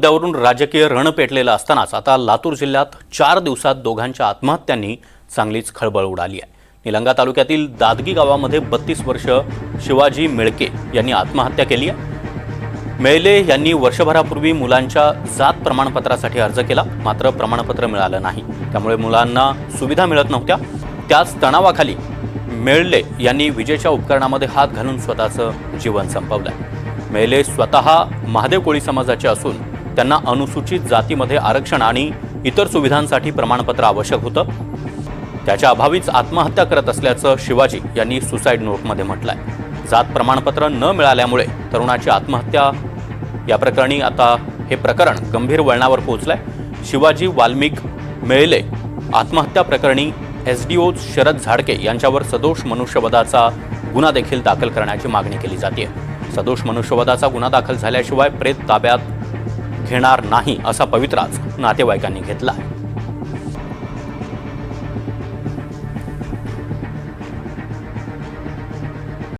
मुद्द्यावरून राजकीय रण पेटलेलं असतानाच आता लातूर जिल्ह्यात 4 दिवसात दोघांच्या आत्महत्यांनी चांगलीच खळबळ उडाली आहे। निलंगा तालुक्यातील दादगी गावामध्ये 32 वर्ष शिवाजी मेळके यांनी आत्महत्या केली आहे। मेळले यांनी वर्षभरापूर्वी मुलांच्या जात प्रमाणपत्रासाठी अर्ज केला, मात्र प्रमाणपत्र मिळालं नाही, त्यामुळे मुलांना सुविधा मिळत नव्हत्या। त्याच तणावाखाली मेळले यांनी विजेच्या उपकरणामध्ये हात घालून स्वतःचं जीवन संपवलं। मेळले स्वतः महादेव कोळी समाजाचे असून त्यांना अनुसूचित जातीमध्ये आरक्षण आणि इतर सुविधांसाठी प्रमाणपत्र आवश्यक होतं। त्याच्या अभावीच आत्महत्या करत असल्याचं शिवाजी यांनी सुसाईड नोटमध्ये म्हटलंय। जात प्रमाणपत्र न मिळाल्यामुळे तरुणाची आत्महत्या या प्रकरणी आता हे प्रकरण गंभीर वळणावर पोहोचलंय। शिवाजी वाल्मिक मेळले आत्महत्या प्रकरणी एसडीओ शरद झाडके यांच्यावर सदोष मनुष्यवधाचा गुन्हा देखील दाखल करण्याची मागणी केली जाते। सदोष मनुष्यवधाचा गुन्हा दाखल झाल्याशिवाय प्रेत ताब्यात घेणार नाही असा पवित्राच नातेवाईकांनी घेतला आहे।